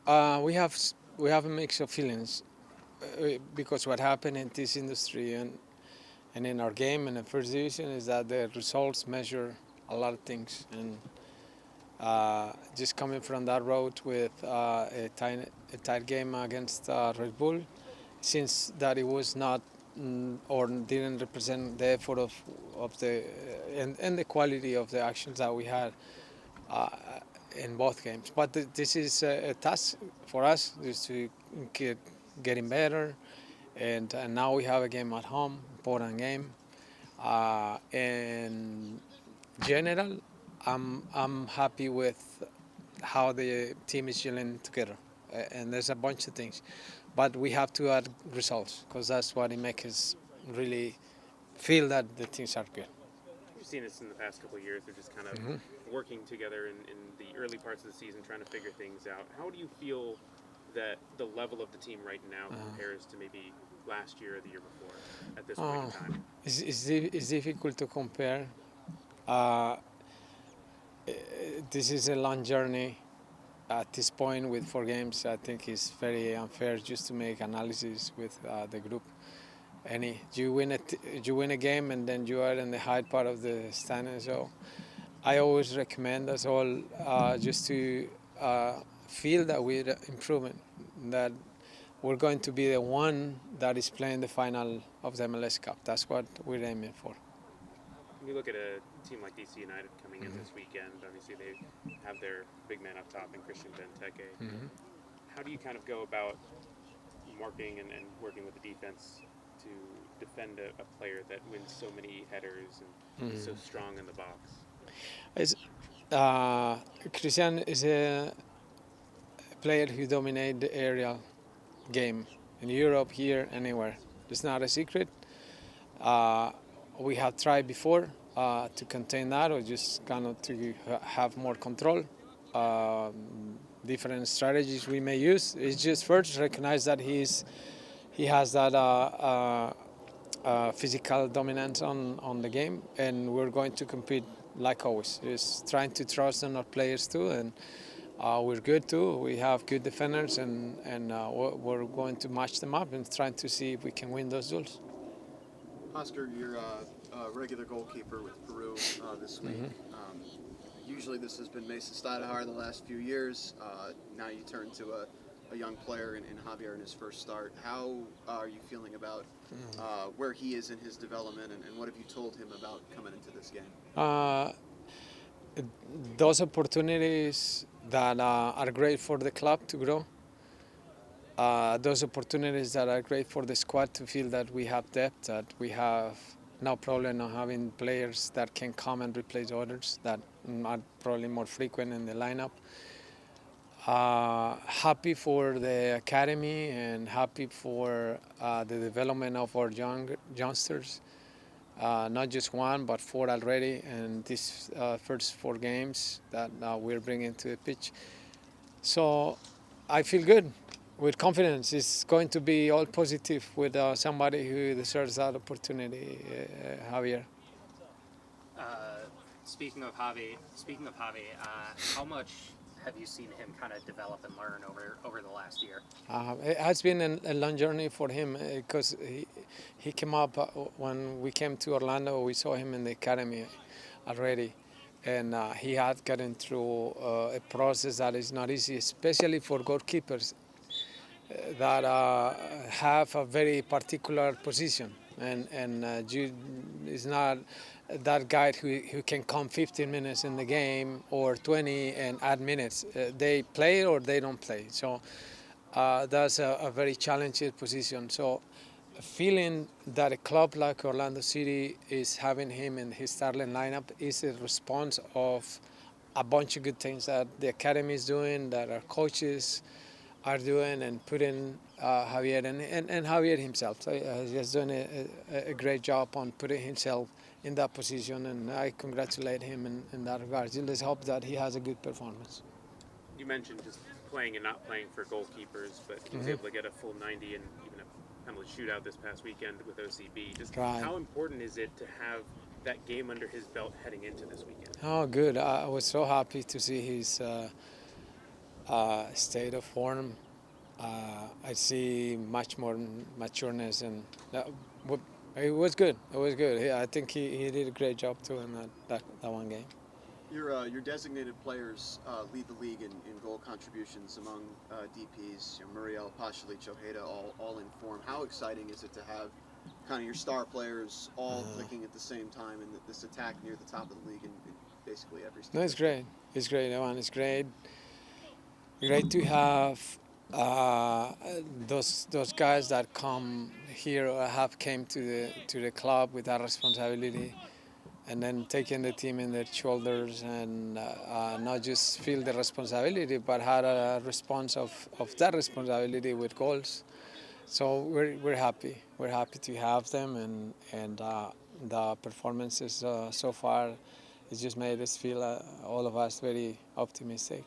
We have a mix of feelings because what happened in this industry and in our game in the first division is that the results measure a lot of things, and just coming from that road with a tight game against Red Bull, since that it was not or didn't represent the effort of the and the quality of the actions that we had uh, in both games. But this is a task for us, is to get getting better, and now we have a game at home, important game. In general, I'm happy with how the team is gelling together, and there's a bunch of things, but we have to add results because that's what it makes us really feel that the things are good. We've seen this in the past couple of years. They're just kind of Hmm. working together in the early parts of the season, trying to figure things out. How do you feel that the level of the team right now compares to maybe last year or the year before at this point in Oh, time? it's difficult to compare. Uh, this is a long journey. At this point, with 4 games, I think it's very unfair just to make analysis with the group. You win a game and then you are in the high part of the standing. So I always recommend us all just to feel that we're improving, that we're going to be the one that is playing the final of the MLS Cup. That's what we're aiming for. When you look at a team like DC United coming in this weekend, obviously they have their big man up top in Christian Benteke. Hmm. How do you kind of go about marking and working with the defense to defend a player that wins so many headers and is so Hmm. strong in the box? It's, uh, Christian is a player who dominates the aerial game in Europe, here, anywhere. It's not a secret. Uh, we have tried before to contain that, or just kind of to have more control. Different strategies we may use. It's just first recognize that he has that physical dominance on the game, and we're going to compete like always. Just trying to trust in our players too, and we're good too. We have good defenders, and we're going to match them up and trying to see if we can win those duels. Oscar, you're a regular goalkeeper with Peru this week. Hmm. Usually this has been Mason Stadahar the last few years. Now you turn to a young player in Javier in his first start. How are you feeling about where he is in his development, and what have you told him about coming into this game? Uh, those opportunities that are great for the club to grow. Those opportunities that are great for the squad to feel that we have depth, that we have no problem on having players that can come and replace others that are probably more frequent in the lineup. Happy for the academy and happy for the development of our youngsters. Not just one, but 4 already, and these first 4 games that we're bringing to the pitch. So I feel good with confidence. It's going to be all positive with somebody who deserves that opportunity, Javier. Uh, speaking of Javi, how much have you seen him kind of develop and learn over the last year? It has been a long journey for him because he came up when we came to Orlando. We saw him in the academy already, and he had gotten through a process that is not easy, especially for goalkeepers that have a very particular position, and you is not that guy who can come 15 minutes in the game or 20 and add minutes. They play or they don't play. So that's a very challenging position. So feeling that a club like Orlando City is having him in his starting lineup is a response of a bunch of good things that the academy is doing, that our coaches are doing, and putting Javier and Javier himself. So he has done a great job on putting himself in that position, and I congratulate him in that regard. Let's hope that he has a good performance. You mentioned just playing and not playing for goalkeepers, but he was Hmm. able to get a full 90 and even a penalty shootout this past weekend with OCB. Just Right. how important is it to have that game under his belt heading into this weekend? Oh, good. I was so happy to see state of form. I see much more matureness, and it was good. It was good. I think he did a great job too in that one game. Your designated players lead the league in goal contributions among DPs. Muriel, Pasalic, Ojeda, all in form. How exciting is it to have kind of your star players all clicking at the same time and this attack near the top of the league in basically every No, it's statistic? great. It's great, Evan. It's great. Great to have those guys that come here or have came to the club with that responsibility, and then taking the team in their shoulders, and not just feel the responsibility, but had a response of that responsibility with goals. So we're happy. We're happy to have them, and the performances so far, it's just made us feel all of us very optimistic.